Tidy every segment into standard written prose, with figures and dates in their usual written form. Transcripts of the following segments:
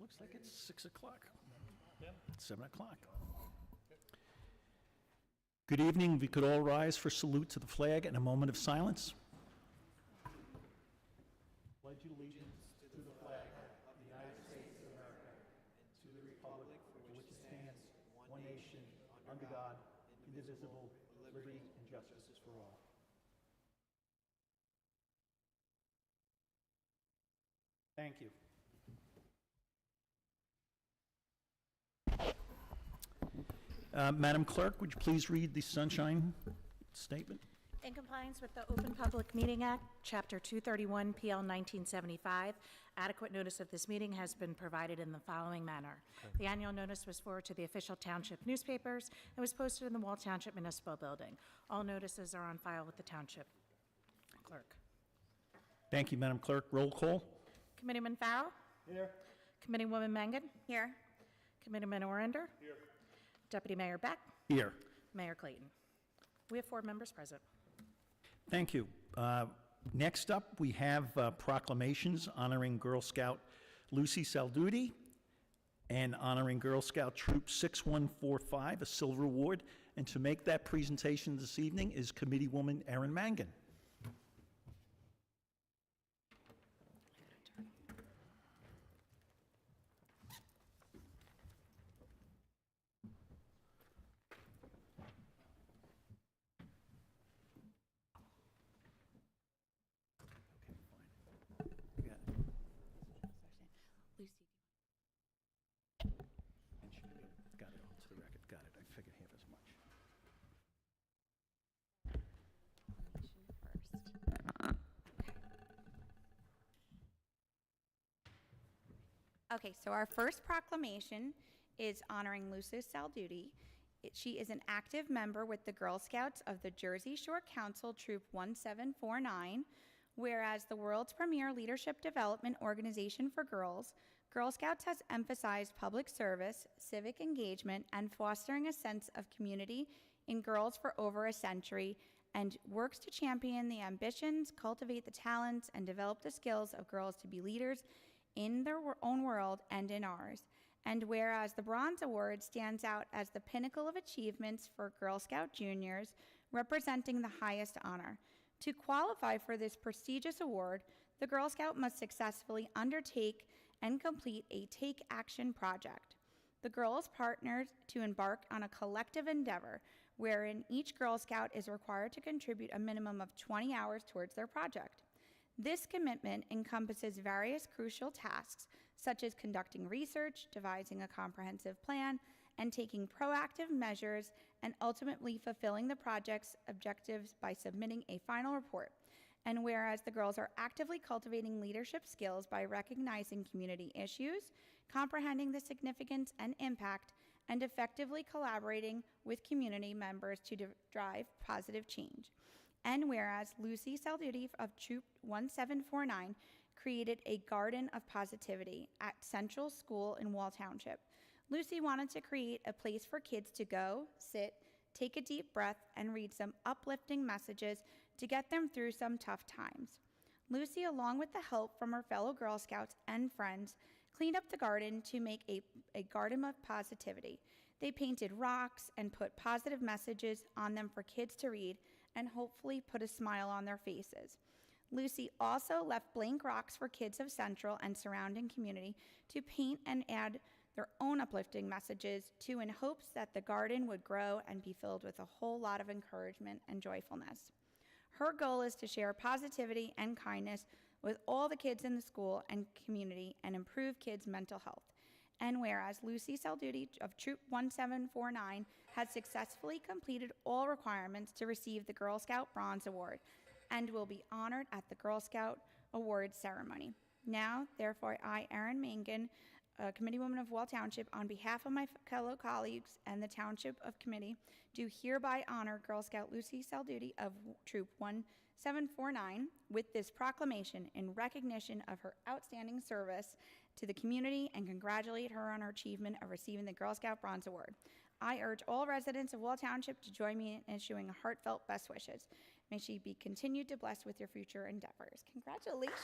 looks like it's 6 o'clock. 7 o'clock. Good evening. We could all rise for salute to the flag and a moment of silence. Pledge allegiance to the flag of the United States of America and to the republic for which it stands, one nation, under God, indivisible, with liberty and justice for all. Thank you. Madam Clerk, would you please read the sunshine statement? In compliance with the Open Public Meeting Act, Chapter 231, PL 1975, adequate notice of this meeting has been provided in the following manner. The annual notice was forwarded to the official township newspapers and was posted in the Wall Township Municipal Building. All notices are on file with the township clerk. Thank you, Madam Clerk. Roll call. Committeeman Farrell? Here. Committeewoman Mangan? Here. Committeeman Orinder? Here. Deputy Mayor Beck? Here. Mayor Clayton. We have 4 members present. Thank you. Next up, we have proclamations honoring Girl Scout Lucy Salduti and honoring Girl Scout Troop 6145, a silver award. And to make that presentation this evening is Committeewoman Erin Mangan. Got it all to the record. Got it. I figured half as much. Okay, so our first proclamation is honoring Lucy Salduti. She is an active member with the Girl Scouts of the Jersey Shore Council, Troop 1749, whereas the world's premier leadership development organization for girls, Girl Scouts has emphasized public service, civic engagement, and fostering a sense of community in girls for over a century, and works to champion the ambitions, cultivate the talents, and develop the skills of girls to be leaders in their own world and in ours. And whereas the Bronze Award stands out as the pinnacle of achievements for Girl Scout juniors, representing the highest honor. To qualify for this prestigious award, the Girl Scout must successfully undertake and complete a Take Action project. The girls partnered to embark on a collective endeavor wherein each Girl Scout is required to contribute a minimum of 20 hours towards their project. This commitment encompasses various crucial tasks, such as conducting research, devising a comprehensive plan, and taking proactive measures, and ultimately fulfilling the project's objectives by submitting a final report. And whereas the girls are actively cultivating leadership skills by recognizing community issues, comprehending the significance and impact, and effectively collaborating with community members to drive positive change. And whereas Lucy Salduti of Troop 1749 created a garden of positivity at Central School in Wall Township. Lucy wanted to create a place for kids to go, sit, take a deep breath, and read some uplifting messages to get them through some tough times. Lucy, along with the help from her fellow Girl Scouts and friends, cleaned up the garden to make a garden of positivity. They painted rocks and put positive messages on them for kids to read and hopefully put a smile on their faces. Lucy also left blank rocks for kids of Central and surrounding community to paint and add their own uplifting messages to, in hopes that the garden would grow and be filled with a whole lot of encouragement and joyfulness. Her goal is to share positivity and kindness with all the kids in the school and community and improve kids' mental health. And whereas Lucy Salduti of Troop 1749 has successfully completed all requirements to receive the Girl Scout Bronze Award and will be honored at the Girl Scout Awards ceremony. Now, therefore, I, Erin Mangan, Committeewoman of Wall Township, on behalf of my fellow colleagues and the Township of Committee, do hereby honor Girl Scout Lucy Salduti of Troop 1749 with this proclamation in recognition of her outstanding service to the community and congratulate her on her achievement of receiving the Girl Scout Bronze Award. I urge all residents of Wall Township to join me in issuing heartfelt best wishes. May she be continued to bless with your future endeavors. Congratulations.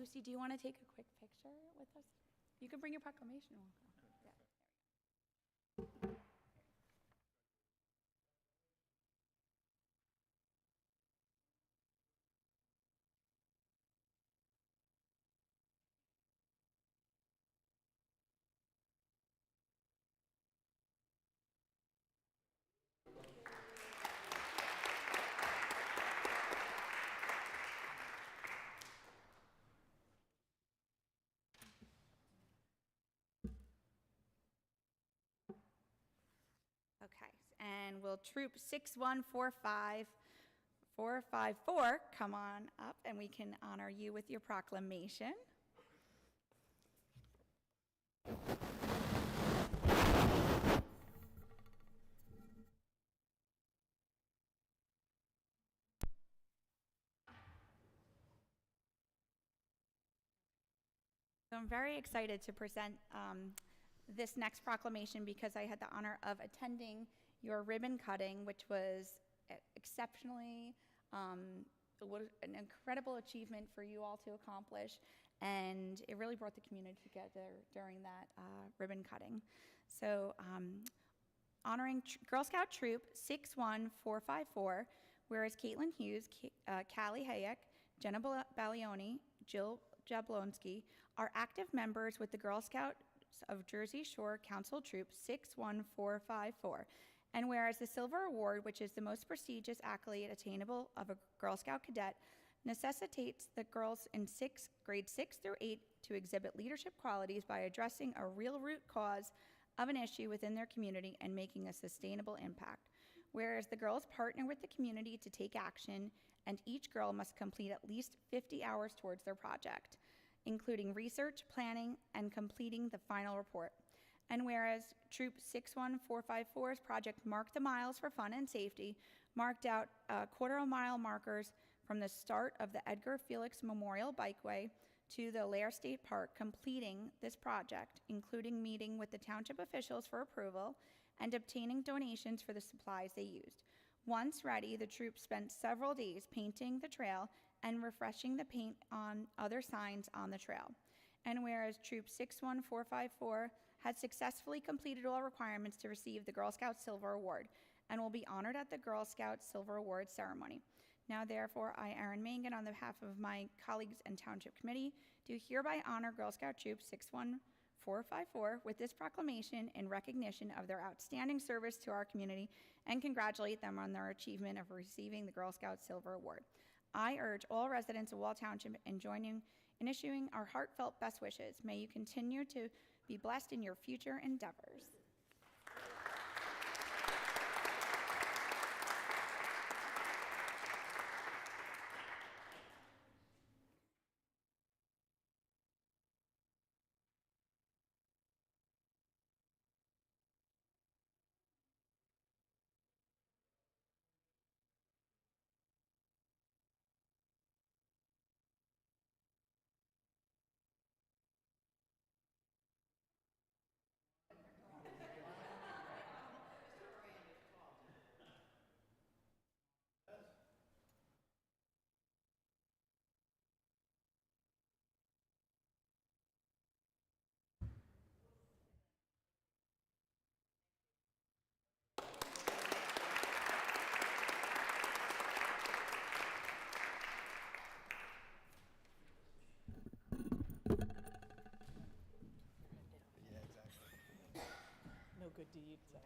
Lucy, do you want to take a quick picture with us? You can bring your proclamation. Okay, and will Troop 6145454 come on up and we can honor you with your proclamation. So I'm very excited to present this next proclamation because I had the honor of attending your ribbon cutting, which was exceptionally, what an incredible achievement for you all to accomplish, and it really brought the community together during that ribbon cutting. So honoring Girl Scout Troop 61454, whereas Caitlin Hughes, Callie Hayek, Jenna Baglioni, Jill Jablonski are active members with the Girl Scouts of Jersey Shore Council Troop 61454. And whereas the Silver Award, which is the most prestigious accolade attainable of a Girl Scout cadet, necessitates the girls in grades 6 through 8 to exhibit leadership qualities by addressing a real root cause of an issue within their community and making a sustainable impact. Whereas the girls partner with the community to take action, and each girl must complete at least 50 hours towards their project, including research, planning, and completing the final report. And whereas Troop 61454's project Mark the Miles for Fun and Safety marked out quarter-mile markers from the start of the Edgar Felix Memorial Bikeway to the Lair State Park, completing this project, including meeting with the township officials for approval and obtaining donations for the supplies they used. Once ready, the troop spent several days painting the trail and refreshing the paint on other signs on the trail. And whereas Troop 61454 had successfully completed all requirements to receive the Girl Scout Silver Award and will be honored at the Girl Scout Silver Award ceremony. Now, therefore, I, Erin Mangan, on behalf of my colleagues and Township Committee, do hereby honor Girl Scout Troop 61454 with this proclamation in recognition of their outstanding service to our community and congratulate them on their achievement of receiving the Girl Scout Silver Award. I urge all residents of Wall Township in joining in issuing our heartfelt best wishes. May you continue to be blessed in your future endeavors. No good deeds, Al.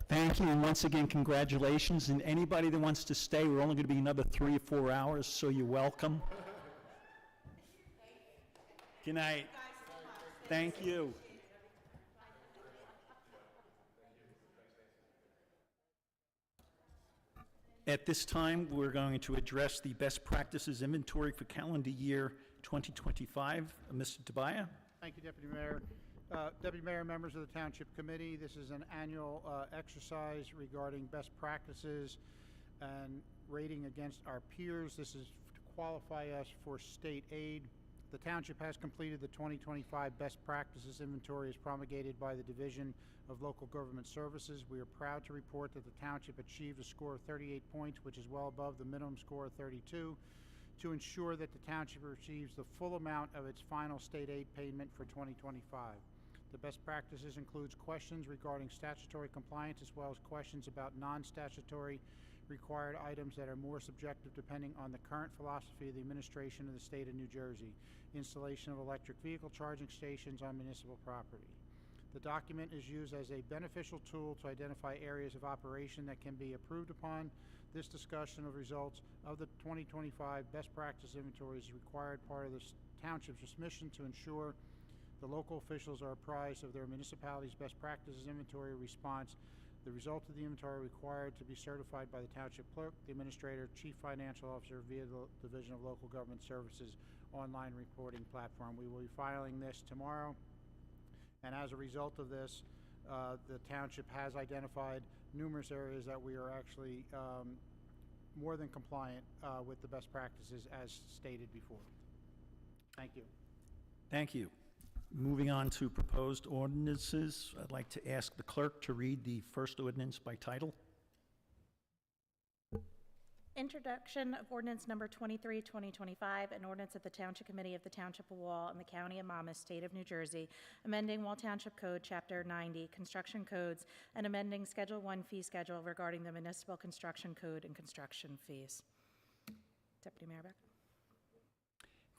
Thank you, and once again, congratulations. And anybody that wants to stay, we're only going to be another 3 or 4 hours, so you're welcome. Good night. Thank you. At this time, we're going to address the best practices inventory for calendar year 2025. Mr. Tabaya? Thank you, Deputy Mayor. Deputy Mayor, members of the Township Committee, this is an annual exercise regarding best practices and rating against our peers. This is to qualify us for state aid. The township has completed the 2025 Best Practices Inventory as promulgated by the Division of Local Government Services. We are proud to report that the township achieved a score of 38 points, which is well above the minimum score of 32, to ensure that the township receives the full amount of its final state aid payment for 2025. The best practices includes questions regarding statutory compliance as well as questions about non-statutory required items that are more subjective depending on the current philosophy of the administration of the state of New Jersey. Installation of electric vehicle charging stations on municipal property. The document is used as a beneficial tool to identify areas of operation that can be improved upon. This discussion of results of the 2025 Best Practice Inventory is required part of the township's mission to ensure the local officials are apprised of their municipality's best practices inventory response. The result of the inventory required to be certified by the township clerk, the administrator, chief financial officer via the Division of Local Government Services online reporting platform. We will be filing this tomorrow, and as a result of this, the township has identified numerous areas that we are actually more than compliant with the best practices as stated before. Thank you. Thank you. Moving on to proposed ordinances, I'd like to ask the clerk to read the first ordinance by title. Introduction of ordinance number 23, 2025, an ordinance of the Township Committee of the Township of Wall in the County of Monmouth, State of New Jersey, amending Wall Township Code, Chapter 90, Construction Codes, and amending Schedule 1 fee schedule regarding the Municipal Construction Code and construction fees. Deputy Mayor Beck.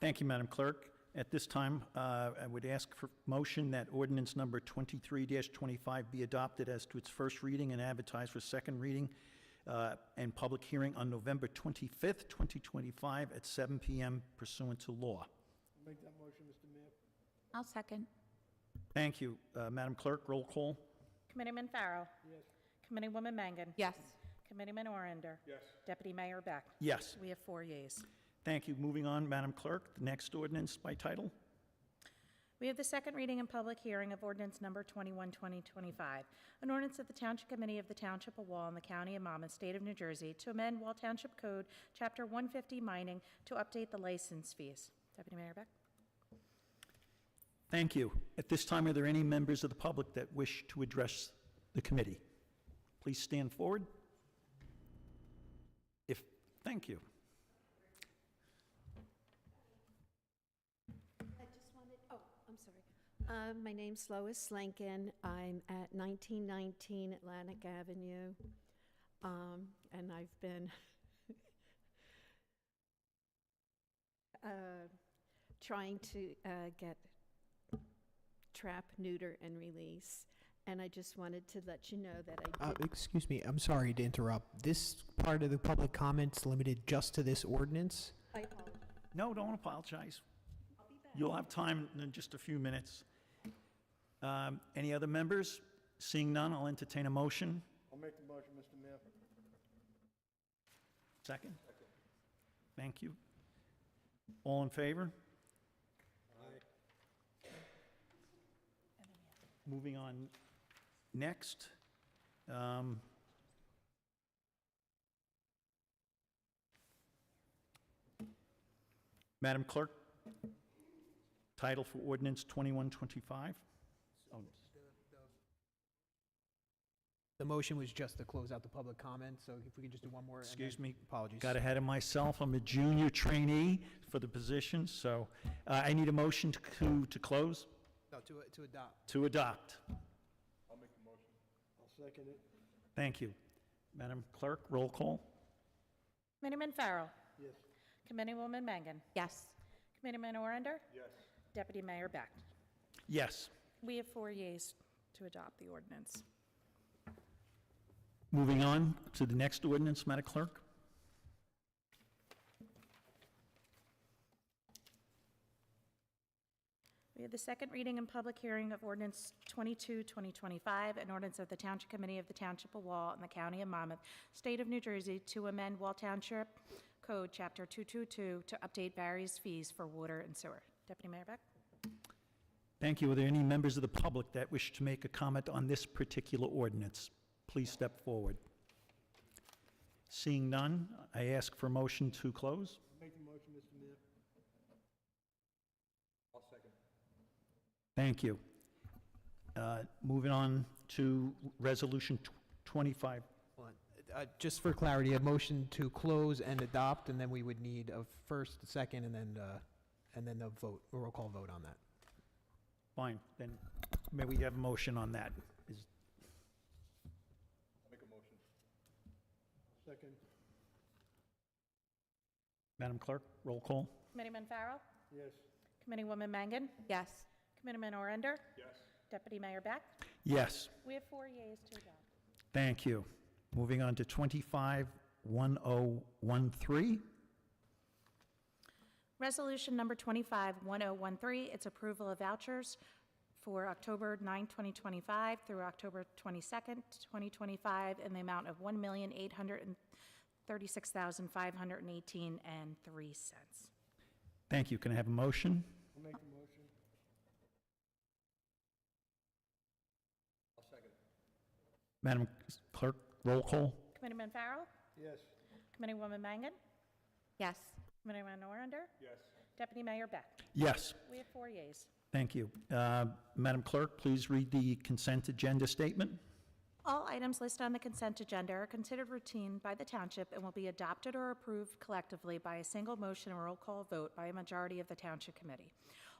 Thank you, Madam Clerk. At this time, I would ask for motion that ordinance number 23-25 be adopted as to its first reading and advertised for second reading and public hearing on November 25th, 2025 at 7 p.m. pursuant to law. Make that motion, Mr. Mayor. I'll second. Thank you. Madam Clerk, roll call. Committeeman Farrell. Yes. Committeewoman Mangan. Yes. Committeeman Orander. Yes. Deputy Mayor Beck. Yes. We have 4 yeas. Thank you. Moving on, Madam Clerk, the next ordinance by title. We have the second reading and public hearing of ordinance number 21, 2025, an ordinance of the Township Committee of the Township of Wall in the County of Monmouth, State of New Jersey, to amend Wall Township Code, Chapter 150, mining, to update the license fees. Deputy Mayor Beck. Thank you. At this time, are there any members of the public that wish to address the committee? Please stand forward. Thank you. I'm sorry. My name's Lois Lankin. I'm at 1919 Atlantic Avenue, and I've been trying to get trap, neuter, and release. And I just wanted to let you know that I did. Excuse me, I'm sorry to interrupt. This part of the public comments limited just to this ordinance? I apologize. No, don't apologize. You'll have time in just a few minutes. Any other members? Seeing none, I'll entertain a motion. I'll make the motion, Mr. Mayor. Second? Thank you. All in favor? Moving on next. Madam Clerk, title for ordinance 2125. Oh, The motion was just to close out the public comment, so if we could just do one more. and excuse then- me. Apologies. Got ahead of myself. I'm a junior trainee for the position, so I need a motion to close, No, to adopt. to adopt. I'll second it. Thank you. Madam Clerk, roll call. Committeeman Farrell. Yes. Committeewoman Mangan. Yes. Committeeman Orander. Yes. Deputy Mayor Beck. Yes. We have 4 yeas to adopt the ordinance. Moving on to the next ordinance, Madam Clerk. We have the second reading and public hearing of ordinance 22, 2025, an ordinance of the Township Committee of the Township of Wall in the County of Monmouth, State of New Jersey, to amend Wall Township Code, Chapter 222, to update various fees for water and sewer. Deputy Mayor Beck? Thank you. Are there any members of the public that wish to make a comment on this particular ordinance? Please step forward. Seeing none, I ask for a motion to close. Make the motion, Mr. Mayor. Thank you. Moving on to Resolution 25. Hold on. Just for clarity, a motion to close and adopt, and then we would need a first, a second, and then the vote, a roll call vote on that. Fine, then may we have a motion on that? Second. Madam Clerk, roll call? Committeeman Farrell? Yes. Committeewoman Mangan? Yes. Committeeman Orender? Yes. Deputy Mayor Beck? Yes, We have 4 yeas to adopt. thank you. Moving on to 25-1013. Resolution number 25-1013, it's approval of vouchers for October 9, 2025 through October 22nd, 2025, in the amount of $1,836,518.03. Thank you. Can I have a motion? I'll make the motion. I'll second. Madam Clerk, roll call? Committeeman Farrell? Yes. Committeewoman Mangan? Yes. Committeeman Orender? Yes. Deputy Mayor Beck? Yes, We have 4 yeas. thank you. Madam Clerk, please read the consent agenda statement. All items listed on the consent agenda are considered routine by the Township and will be adopted or approved collectively by a single motion or roll call vote by a majority of the Township Committee.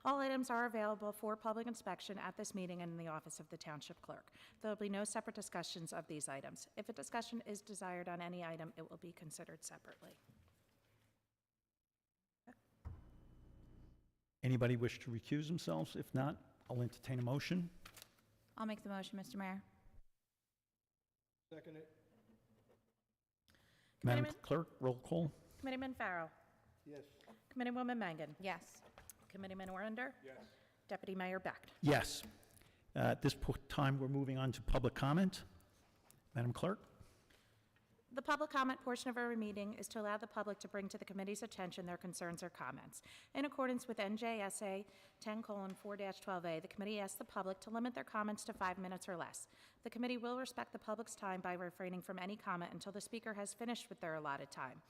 All items are available for public inspection at this meeting and in the office of the Township Clerk. There will be no separate discussions of these items. If a discussion is desired on any item, it will be considered separately. Anybody wish to recuse themselves? If not, I'll entertain a motion. I'll make the motion, Mr. Mayor. Second it. Madam Committeeman- Clerk, roll call? Committeeman Farrell? Yes. Committeewoman Mangan? Yes. Committeeman Orender? Yes. Deputy Mayor Beck? Yes. At this time, we're moving on to public comment. Madam Clerk? The public comment portion of our meeting is to allow the public to bring to the committee's attention their concerns or comments. In accordance with NJSA 10:4-12A, the committee asks the public to limit their comments to 5 minutes or less. The committee will respect the public's time by refraining from any comment until the speaker has finished with their allotted time.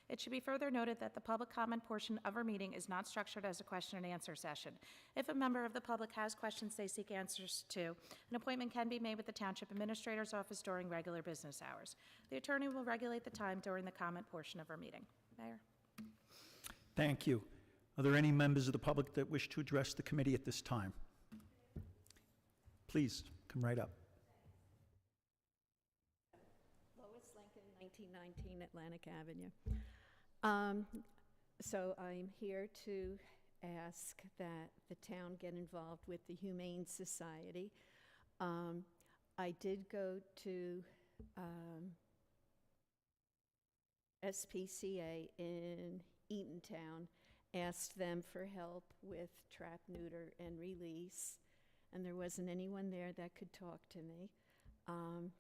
It should be further noted that the public comment portion of our meeting is not structured as a question and answer session. If a member of the public has questions they seek answers to, an appointment can be made with the Township Administrator's Office during regular business hours. The attorney will regulate the time during the comment portion of our meeting. Mayor? Thank you. Are there any members of the public that wish to address the committee at this time? Please, come right up. Lois Lincoln, 1919 Atlantic Avenue. So I'm here to ask that the town get involved with the Humane Society. I did go to SPCA in Eatontown, asked them for help with trap, neuter, and release, and there wasn't anyone there that could talk to me.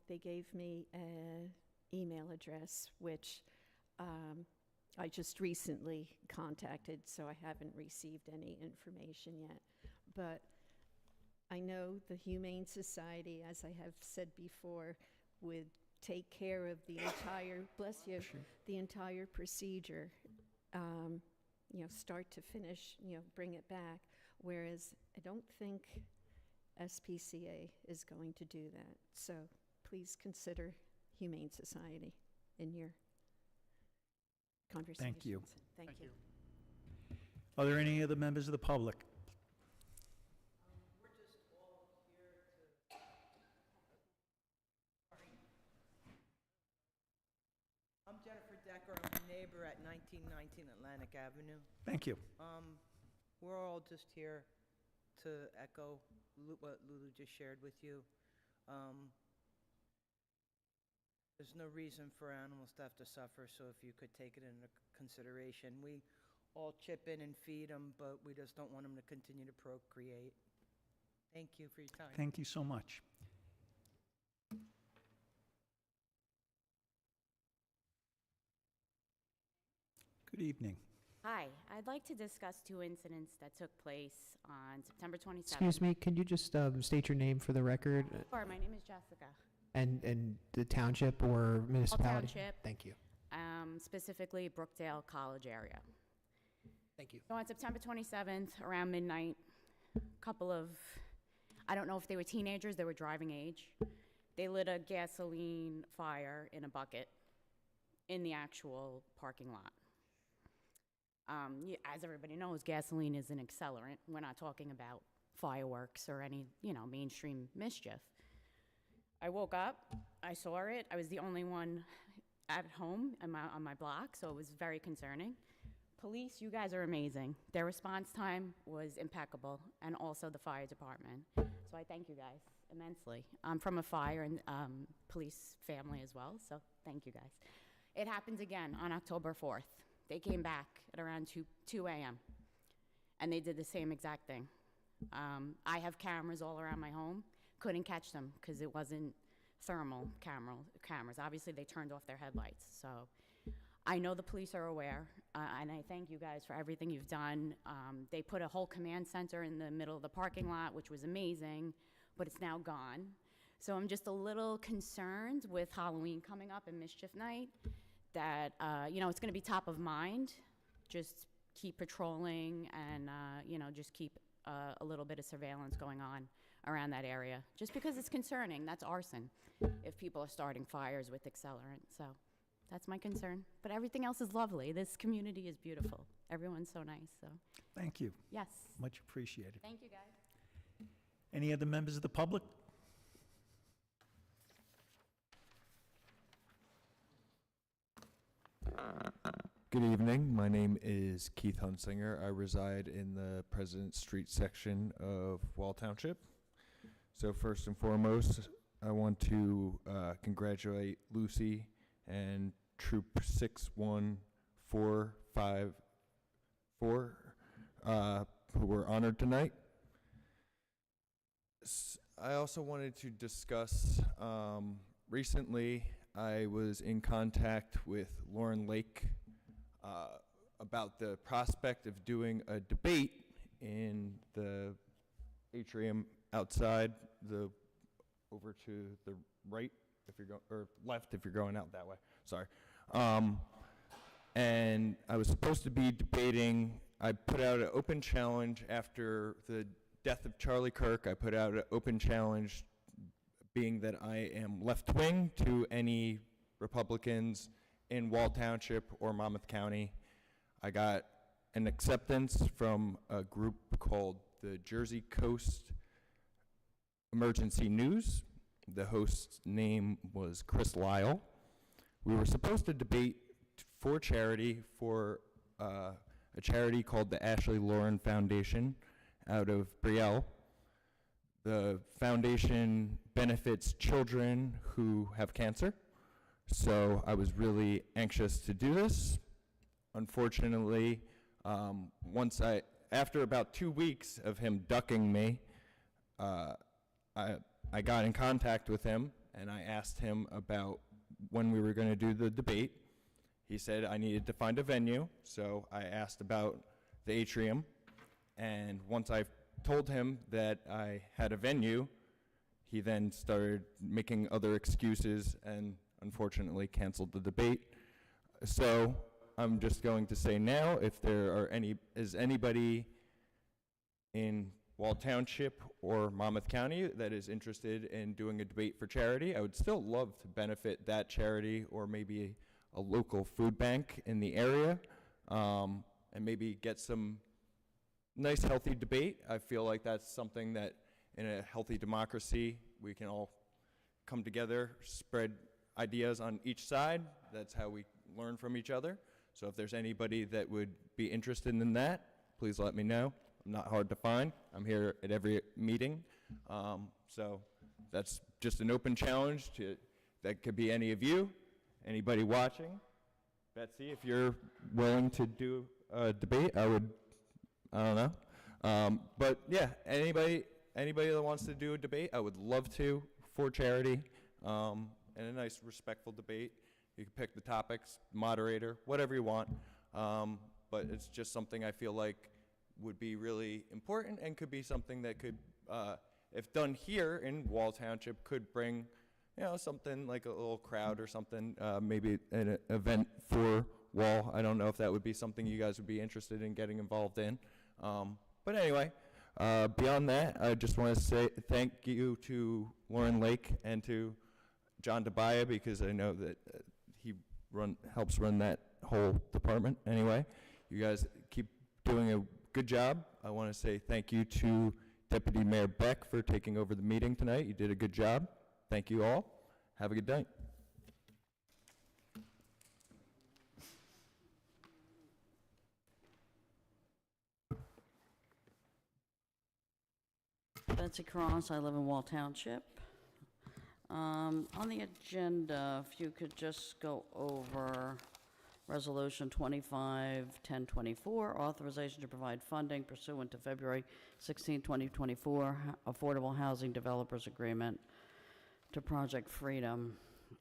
They gave me an email address, which I just recently contacted, so I haven't received any information yet. But I know the Humane Society, as I have said before, would take care of the entire, bless you, the entire procedure, start to finish, bring it back, whereas I don't think SPCA is going to do that. So please consider Humane Society in your conversations. Thank you. Thank you. Are there any other members of the public? I'm Jennifer Decker. I'm a neighbor at 1919 Atlantic Avenue. Thank you. We're all just here to echo what Lulu just shared with you. There's no reason for animals to have to suffer, so if you could take it into consideration. We all chip in and feed them, but we just don't want them to continue to procreate. Thank you for your time. Thank you so much. Good evening. Hi, I'd like to discuss 2 incidents that took place on September 27th. Excuse me, can you just state your name for the record? Sure, my name is Jessica. And the township or municipality? Township. Thank you. Specifically Brookdale College area. Thank you. So on September 27th, around midnight, couple of, I don't know if they were teenagers, they were driving age. They lit a gasoline fire in a bucket in the actual parking lot. As everybody knows, gasoline is an accelerant. We're not talking about fireworks or any, mainstream mischief. I woke up, I saw it. I was the only one at home on my block, so it was very concerning. Police, you guys are amazing. Their response time was impeccable, and also the fire department. So I thank you guys immensely. I'm from a fire and police family as well, so thank you guys. It happens again on October 4th. They came back at around 2 a.m., and they did the same exact thing. I have cameras all around my home. Couldn't catch them because it wasn't thermal cameras. Obviously, they turned off their headlights. So I know the police are aware, and I thank you guys for everything you've done. They put a whole command center in the middle of the parking lot, which was amazing, but it's now gone. So I'm just a little concerned with Halloween coming up and Mischief Night that, it's going to be top of mind. Just keep patrolling and, just keep a little bit of surveillance going on around that area. Just because it's concerning, that's arson, if people are starting fires with accelerant. So that's my concern. But everything else is lovely. This community is beautiful. Everyone's so nice, so. Thank you. Yes. Much appreciated. Thank you, guys. Any other members of the public? Good evening. My name is Keith Hunsinger. I reside in the President Street section of Wall Township. So first and foremost, I want to congratulate Lucy and Troop 61454 who were honored tonight. I also wanted to discuss, recently I was in contact with Lauren Lake about the prospect of doing a debate in the atrium outside, over to the right if you're going, or left if you're going out that way. Sorry. And I was supposed to be debating. I put out an open challenge after the death of Charlie Kirk. I put out an open challenge, being that I am left-wing, to any Republicans in Wall Township or Monmouth County. I got an acceptance from a group called the Jersey Coast Emergency News. The host's name was Chris Lyle. We were supposed to debate for charity for a charity called the Ashley Lauren Foundation out of Brielle. The foundation benefits children who have cancer. So I was really anxious to do this. Unfortunately, after about 2 weeks of him ducking me, I got in contact with him and I asked him about when we were going to do the debate. He said I needed to find a venue, so I asked about the atrium. And once I told him that I had a venue, he then started making other excuses and unfortunately canceled the debate. So I'm just going to say now, if there are is anybody in Wall Township or Monmouth County that is interested in doing a debate for charity, I would still love to benefit that charity or maybe a local food bank in the area, and maybe get some nice healthy debate. I feel like that's something that in a healthy democracy we can all come together, spread ideas on each side. That's how we learn from each other. So if there's anybody that would be interested in that, please let me know. I'm not hard to find. I'm here at every meeting. So that's just an open challenge that could be any of you, anybody watching. Betsy, if you're willing to do a debate, I don't know. But yeah, anybody that wants to do a debate, I would love to, for charity, and a nice respectful debate. You can pick the topics, moderator, whatever you want. But it's just something I feel like would be really important and could be something that could, if done here in Wall Township, could bring, something like a little crowd or something, maybe an event for Wall. I don't know if that would be something you guys would be interested in getting involved in. But anyway, Beyond that, I just want to say thank you to Lauren Lake and to John DeBaya, because I know that he helps run that whole department anyway. You guys keep doing a good job. I want to say thank you to Deputy Mayor Beck for taking over the meeting tonight. You did a good job. Thank you all. Have a good night. Betsy Cross, I live in Wall Township. On the agenda, if you could just go over Resolution 25-1024, authorization to provide funding pursuant to February 16, 2024, Affordable Housing Developers Agreement to Project Freedom.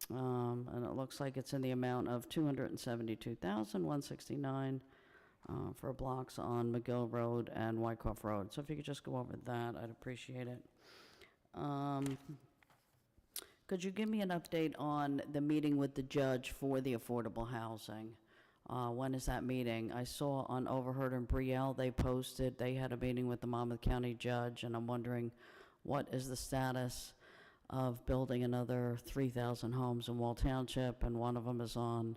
And it looks like it's in the amount of $272,169 for blocks on McGill Road and Wyckoff Road. So if you could just go over that, I'd appreciate it. Could you give me an update on the meeting with the judge for the affordable housing? When is that meeting? I saw on Overheard and Brielle, they posted, they had a meeting with the Monmouth County judge, and I'm wondering what is the status of building another 3,000 homes in Wall Township, and one of them is on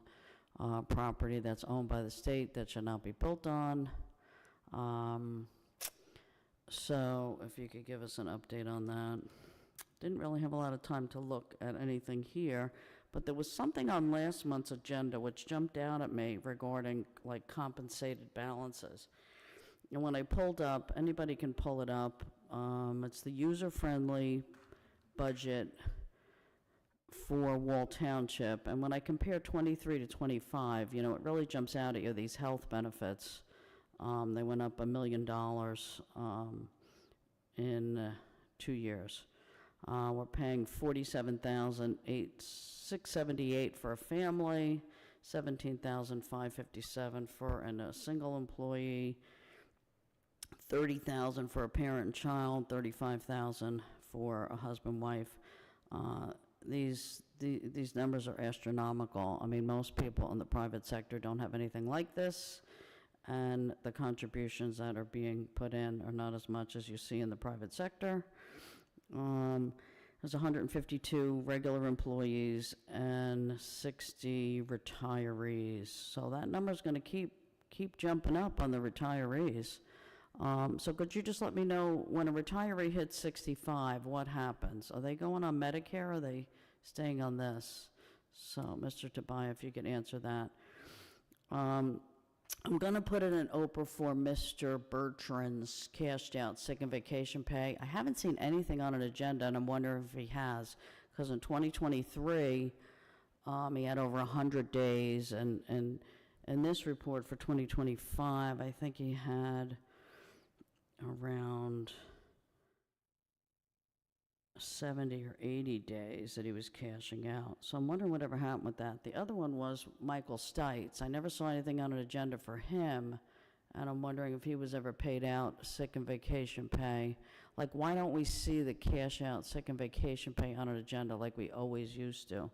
property that's owned by the state that should not be built on. So if you could give us an update on that. Didn't really have a lot of time to look at anything here, but there was something on last month's agenda which jumped out at me regarding like compensated balances. And when I pulled up, anybody can pull it up, it's the user-friendly budget for Wall Township, and when I compare 23 to 25, it really jumps out at you, these health benefits. They went up $1 million in 2 years. We're paying $47,678 for a family, $17,557 for a single employee, $30,000 for a parent and child, $35,000 for a husband-wife. These numbers are astronomical. I mean, most people in the private sector don't have anything like this, and the contributions that are being put in are not as much as you see in the private sector. There's 152 regular employees and 60 retirees. So that number's going to keep jumping up on the retirees. So could you just let me know, when a retiree hits 65, what happens? Are they going on Medicare, or are they staying on this? So, Mr. Tobias, if you could answer that. I'm going to put in an Oprah for Mr. Bertrand's cashed out sick and vacation pay. I haven't seen anything on an agenda, and I'm wondering if he has, because in 2023, he had over 100 days, and in this report for 2025, I think he had around 70 or 80 days that he was cashing out. So I'm wondering whatever happened with that. The other one was Michael Stites. I never saw anything on an agenda for him, and I'm wondering if he was ever paid out sick and vacation pay. Like, why don't we see the cash out sick and vacation pay on an agenda like we always used to?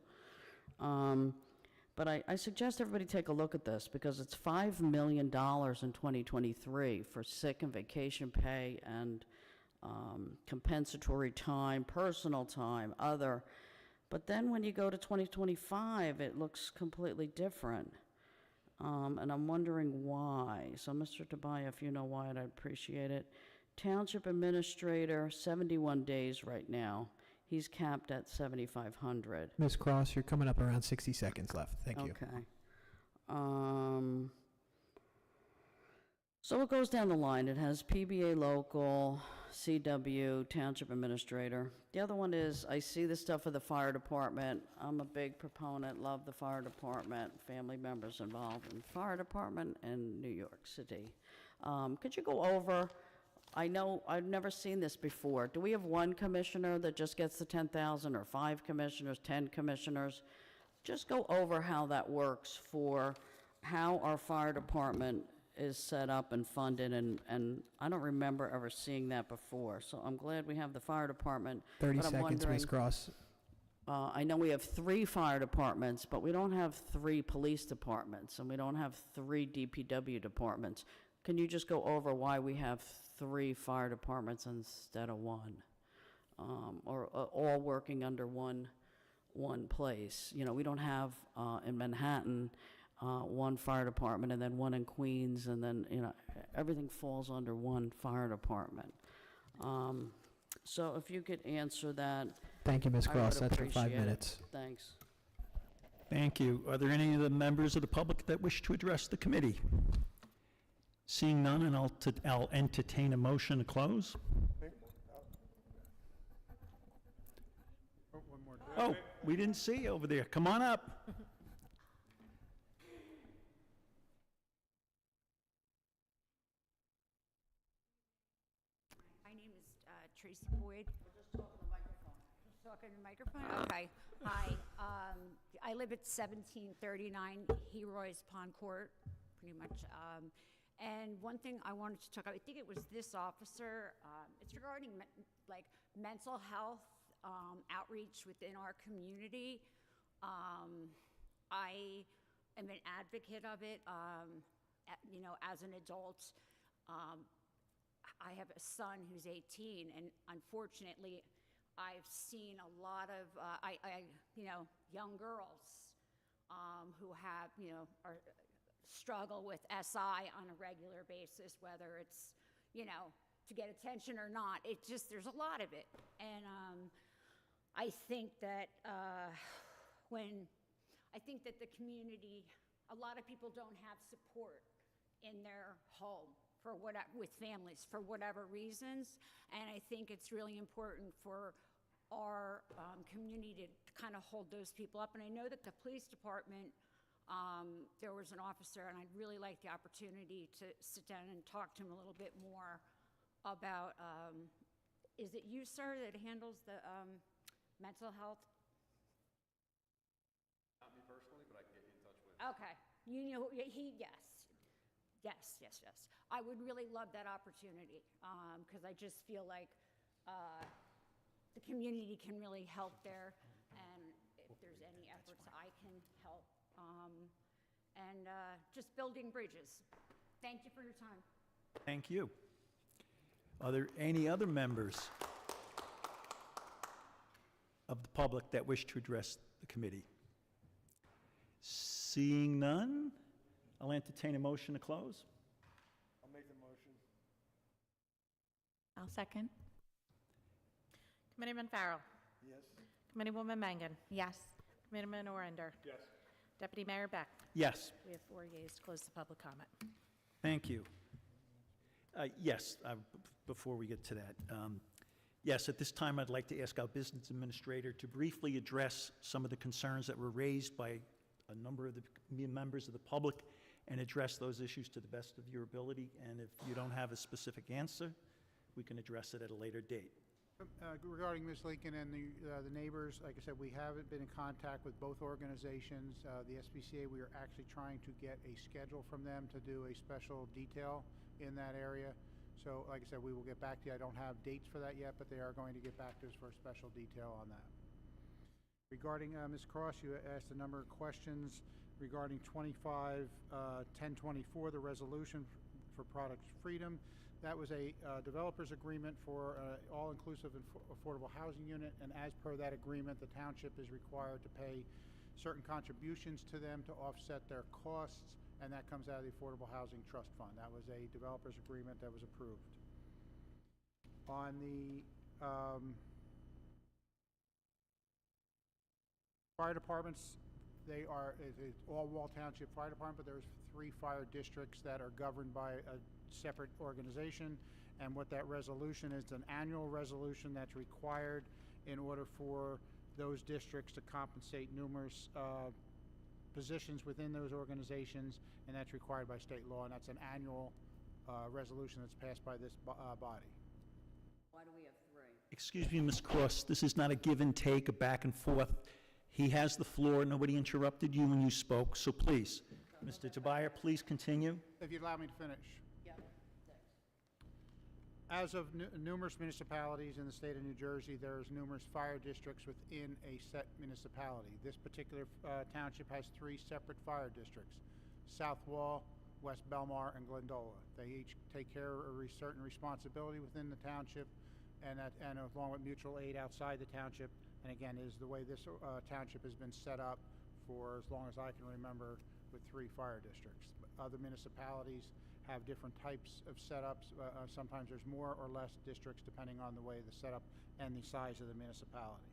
But I suggest everybody take a look at this, because it's $5 million in 2023 for sick and vacation pay and compensatory time, personal time, other. But then when you go to 2025, it looks completely different. And I'm wondering why. So, Mr. Tobias, if you know why, I'd appreciate it. Township administrator, 71 days right now. He's capped at 7,500. Ms. Cross, you're coming up around 60 seconds left. Thank you. Okay. So it goes down the line. It has PBA local, CW, township administrator. The other one is, I see the stuff for the fire department. I'm a big proponent, love the fire department, family members involved in fire department in New York City. Could you go over, I know I've never seen this before. Do we have one commissioner that just gets the 10,000, or 5 commissioners, 10 commissioners? Just go over how that works for how our fire department is set up and funded, and I don't remember ever seeing that before. So I'm glad we have the fire department. 30 but I'm seconds, wondering, Ms. Cross. I know we have 3 fire departments, but we don't have 3 police departments, and we don't have 3 DPW departments. Can you just go over why we have 3 fire departments instead of 1? Or all working under one place? You know, we don't have in Manhattan 1 fire department and then 1 in Queens, and then, you know, everything falls under 1 fire department. So if you could answer that, Thank you, Ms. I Cross. would That's your 5 appreciate it. minutes. Thanks. Thank you. Are there any of the members of the public that wish to address the committee? Seeing none, and I'll entertain a motion to close. Oh, one more. Oh, we didn't see you over there. Come on up. My name is Tracy Boyd. Just talk in the microphone. Just talk in the microphone? Okay. Hi. I live at 1739 Heroes Pond Court, pretty much. And one thing I wanted to talk about, I think it was this officer, it's regarding like mental health outreach within our community. I am an advocate of it, you know, as an adult. I have a son who's 18, and unfortunately, I've seen a lot of, you know, young girls who have, you know, struggle with SI on a regular basis, whether it's, you know, to get attention or not. It just, there's a lot of it. And I think that the community, a lot of people don't have support in their home for with families for whatever reasons, and I think it's really important for our community to kind of hold those people up. And I know that the police department, there was an officer, and I'd really like the opportunity to sit down and talk to him a little bit more about, is it you, sir, that handles the mental health? Not me personally, but I can get you in touch with. Okay, you know, yes. I would really love that opportunity, because I just feel like the community can really help there, and if there's any efforts I can help, and just building bridges. Thank you for your time. Thank you. Are there any other members of the public that wish to address the committee? Seeing none, I'll entertain a motion to close. I'll make the motion. I'll second. Committeeman Farrell. Yes. Committeewoman Mangan. Yes. Committeeman Orinder. Yes. Deputy Mayor Beck. Yes, We have 4 yeas to close the public comment. thank you. Yes, before we get to that, yes, at this time, I'd like to ask our business administrator to briefly address some of the concerns that were raised by a number of the members of the public and address those issues to the best of your ability. And if you don't have a specific answer, we can address it at a later date. Regarding Ms. Lincoln and the neighbors, like I said, we haven't been in contact with both organizations. The SPCA, we are actually trying to get a schedule from them to do a special detail in that area. So, like I said, we will get back to you. I don't have dates for that yet, but they are going to get back to us for a special detail on that. Regarding Ms. Cross, you asked a number of questions regarding 25-1024, the resolution for product freedom. That was a developer's agreement for all-inclusive and affordable housing unit, and as per that agreement, the township is required to pay certain contributions to them to offset their costs, and that comes out of the Affordable Housing Trust Fund. That was a developer's agreement that was approved. On the fire departments, they are, it's all Wall Township Fire Department, but there's 3 fire districts that are governed by a separate organization, and what that resolution is, an annual resolution that's required in order for those districts to compensate numerous positions within those organizations, and that's required by state law, and that's an annual resolution that's passed by this body. Why do we have 3? Excuse me, Ms. Cross, this is not a give and take, a back and forth. He has the floor. Nobody interrupted you when you spoke, so please. Mr. Tobias, please continue. If you'd allow me to finish. Yeah, thanks. As of numerous municipalities in the state of New Jersey, there's numerous fire districts within a set municipality. This particular township has 3 separate fire districts: South Wall, West Belmar, and Glendola. They each take care of a certain responsibility within the township, and along with mutual aid outside the township. And again, is the way this township has been set up for as long as I can remember, with 3 fire districts. Other municipalities have different types of setups. Sometimes there's more or less districts depending on the way the setup and the size of the municipality.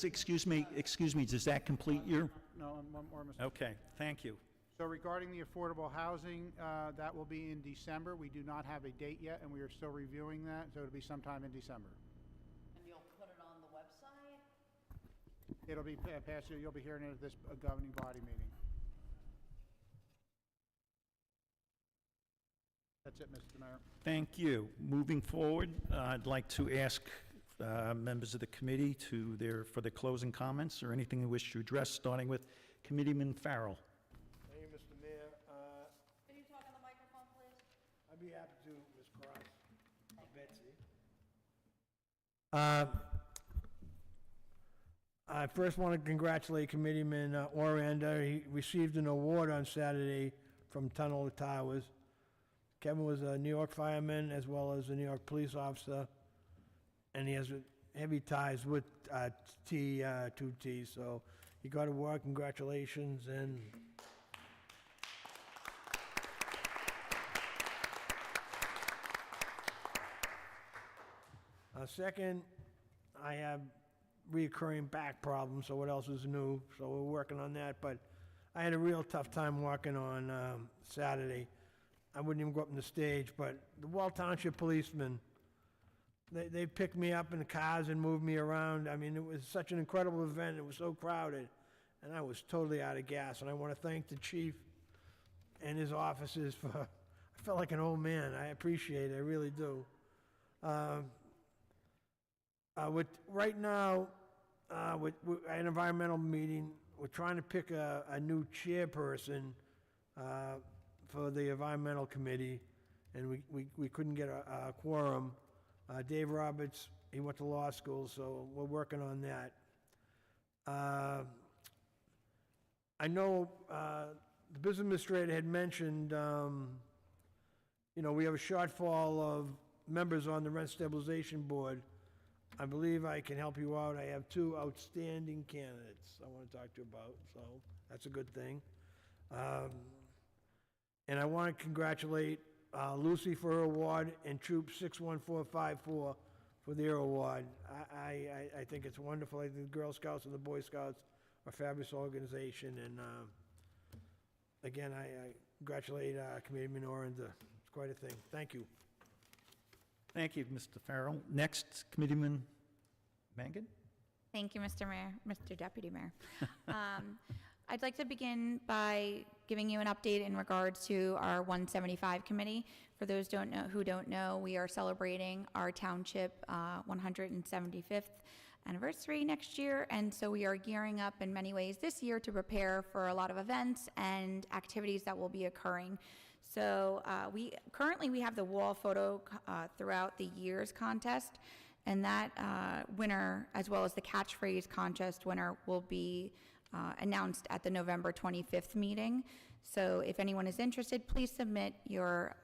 Excuse me, does that complete your? No, one more, Mr. Okay, thank you. So regarding the affordable housing, that will be in December. We do not have a date yet, and we are still reviewing that, so it'll be sometime in December. And you'll put it on the website? It'll be passed, you'll be hearing it at this governing body meeting. That's it, Mr. Mayor. Thank you. Moving forward, I'd like to ask members of the committee for their closing comments or anything they wish to address, starting with Committeeman Farrell. Thank you, Mr. Mayor. Can you talk on the microphone, please? I'd be happy to, Ms. Cross. Betsy. I first want to congratulate Committeeman Oranda. He received an award on Saturday from Tunnel to Towers. Kevin was a New York fireman as well as a New York police officer, and he has heavy ties with T2T, so he got to work. Congratulations. And second, I have reoccurring back problems, so what else is new? So we're working on that, but I had a real tough time walking on Saturday. I wouldn't even go up on the stage, but the Wall Township policemen, they picked me up in the cars and moved me around. I mean, it was such an incredible event. It was so crowded, and I was totally out of gas. And I want to thank the chief and his officers for, I felt like an old man. I appreciate it, I really do. Right now, with an environmental meeting, we're trying to pick a new chairperson for the environmental committee, and we couldn't get a quorum. Dave Roberts, he went to law school, so we're working on that. I know the business administrator had mentioned, we have a shortfall of members on the rent stabilization board. I believe I can help you out. I have 2 outstanding candidates I want to talk to you about, so that's a good thing. And I want to congratulate Lucy for her award and Troop 61454 for their award. I think it's wonderful. I think the Girl Scouts and the Boy Scouts are a fabulous organization, and again, I congratulate Committeeman Oranda. It's quite a thing. Thank you. Thank you, Mr. Farrell. Next, Committeeman Mangan. Thank you, Mr. Mayor, Mr. Deputy Mayor. I'd like to begin by giving you an update in regards to our 175 committee. For those who don't know, we are celebrating our township 175th anniversary next year, and so we are gearing up in many ways this year to prepare for a lot of events and activities that will be occurring. So we have the wall photo throughout the years contest, and that winner, as well as the catchphrase contest winner, will be announced at the November 25th meeting. So if anyone is interested, please submit your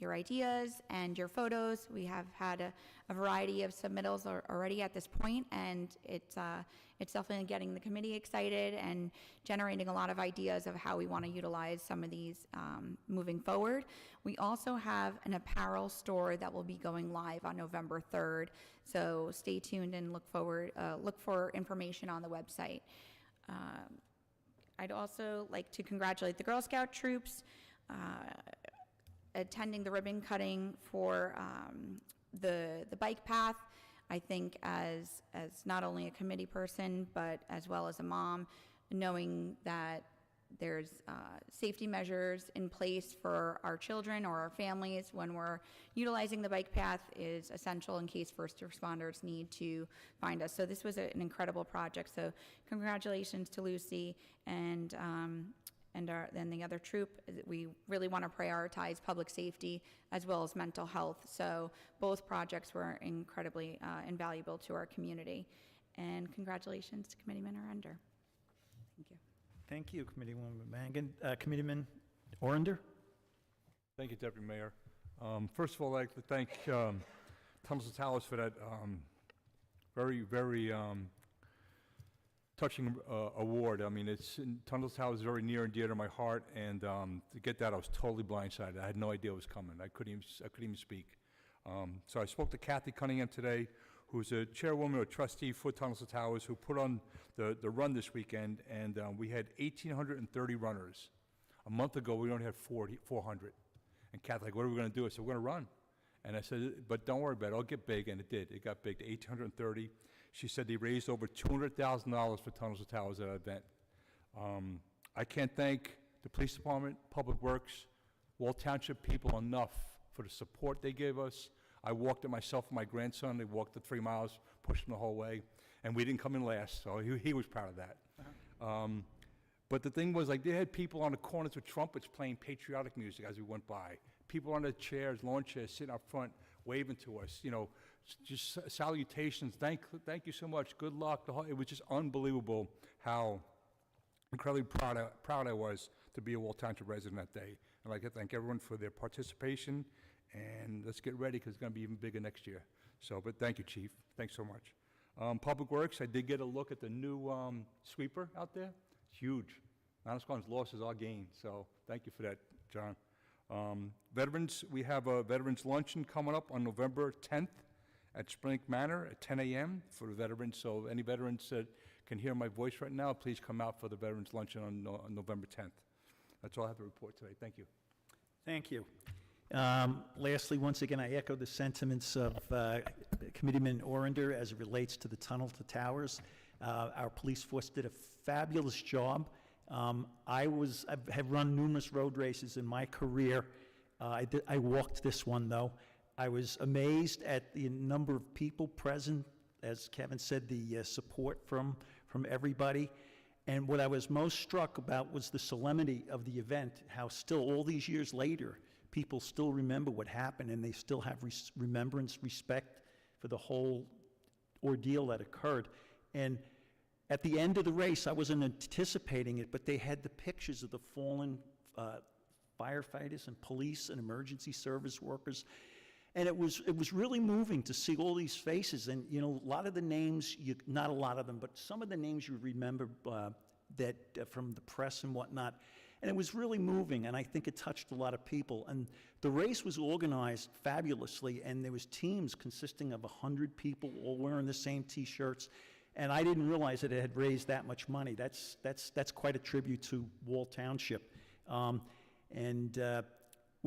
ideas and your photos. We have had a variety of submittals already at this point, and it's definitely getting the committee excited and generating a lot of ideas of how we want to utilize some of these moving forward. We also have an apparel store that will be going live on November 3rd, so stay tuned and look for information on the website. I'd also like to congratulate the Girl Scout troops attending the ribbon cutting for the bike path. I think as not only a committee person, but as well as a mom, knowing that there's safety measures in place for our children or our families when we're utilizing the bike path is essential in case first responders need to find us. So this was an incredible project. So congratulations to Lucy and the other troop. We really want to prioritize public safety as well as mental health. So both projects were incredibly invaluable to our community. And congratulations to Committeeman Arender. Thank you. Thank you, Committeewoman Mangan. Committeeman Orander? Thank you, Deputy Mayor. First of all, I'd like to thank Tunnels and Towers for that very touching award. I mean, Tunnels and Towers is very near and dear to my heart, and to get that, I was totally blindsided. I had no idea it was coming. I couldn't even speak. So I spoke to Kathy Cunningham today, who's a chairwoman or trustee for Tunnels and Towers, who put on the run this weekend, and we had 1,830 runners. A month ago, we only had 400. And Kathy, like, what are we going to do? I said, we're going to run. And I said, but don't worry about it. It'll get big. And it did. It got big to 1,830. She said they raised over $200,000 for Tunnels and Towers at that event. I can't thank the police department, Public Works, Wall Township people enough for the support they gave us. I walked it myself and my grandson. They walked the 3 miles, pushed him the whole way. And we didn't come in last, so he was proud of that. But the thing was, like, they had people on the corners with trumpets playing patriotic music as we went by. People on the chairs, lawn chairs, sitting up front, waving to us. You know, just salutations. Thank you so much. Good luck. It was just unbelievable how incredibly proud I was to be a Wall Township resident that day. I'd like to thank everyone for their participation, and let's get ready because it's going to be even bigger next year. So, but thank you, Chief. Thanks so much. Public Works, I did get a look at the new sweeper out there. It's huge. Non-Squam's loss is our gain, so thank you for that, John. Veterans, we have a Veterans Luncheon coming up on November 10th at Spring Manor at 10 a.m. for the veterans. So any veterans that can hear my voice right now, please come out for the Veterans Luncheon on November 10th. That's all I have to report today. Thank you. Thank you. Lastly, once again, I echo the sentiments of Committeeman Orander as it relates to the Tunnel to Towers. Our police force did a fabulous job. I have run numerous road races in my career. I walked this one, though. I was amazed at the number of people present. As Kevin said, the support from everybody. And what I was most struck about was the solemnity of the event, how still all these years later, people still remember what happened, and they still have remembrance, respect for the whole ordeal that occurred. And at the end of the race, I wasn't anticipating it, but they had the pictures of the fallen firefighters and police and emergency service workers. And it was really moving to see all these faces. And, you know, a lot of the names, not a lot of them, but some of the names you remember that from the press and whatnot. And it was really moving, and I think it touched a lot of people. And the race was organized fabulously, and there was teams consisting of 100 people all wearing the same T-shirts. And I didn't realize that it had raised that much money. That's quite a tribute to Wall Township. We're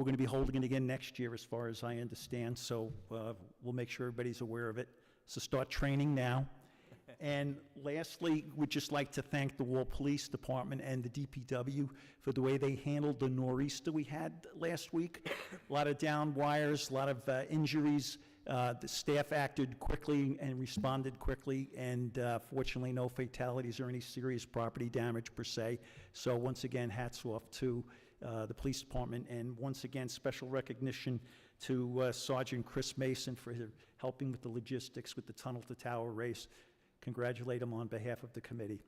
going to be holding it again next year, as far as I understand, so we'll make sure everybody's aware of it. So start training now. And lastly, we'd just like to thank the Wall Police Department and the DPW for the way they handled the nor'easter we had last week. A lot of down wires, a lot of injuries. The staff acted quickly and responded quickly, and fortunately no fatalities or any serious property damage per se. So once again, hats off to the police department, and once again, special recognition to Sergeant Chris Mason for helping with the logistics with the Tunnel to Tower race. Congratulate him on behalf of the committee.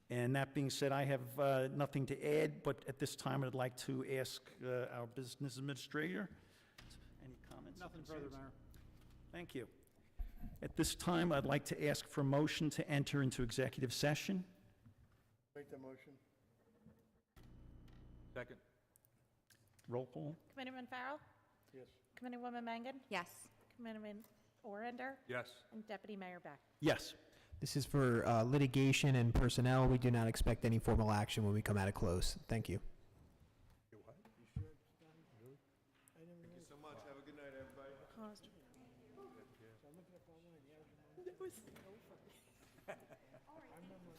And that being said, I have nothing to add, but at this time I'd like to ask our business administrator. Any comments? Nothing further, Mayor. Thank you. At this time, I'd like to ask for a motion to enter into executive session. Make the motion. Second. Roll call. Committeeman Farrell? Yes. Committeewoman Mangan? Yes. Committeeman Orander? Yes. And Deputy Mayor Beck? Yes. This is for litigation and personnel. We do not expect any formal action when we come out of close. Thank you. You what? You sure it's done? Really? Thank you so much. Have a good night, everybody. Paused. So I'm looking up online. Yeah, I remember.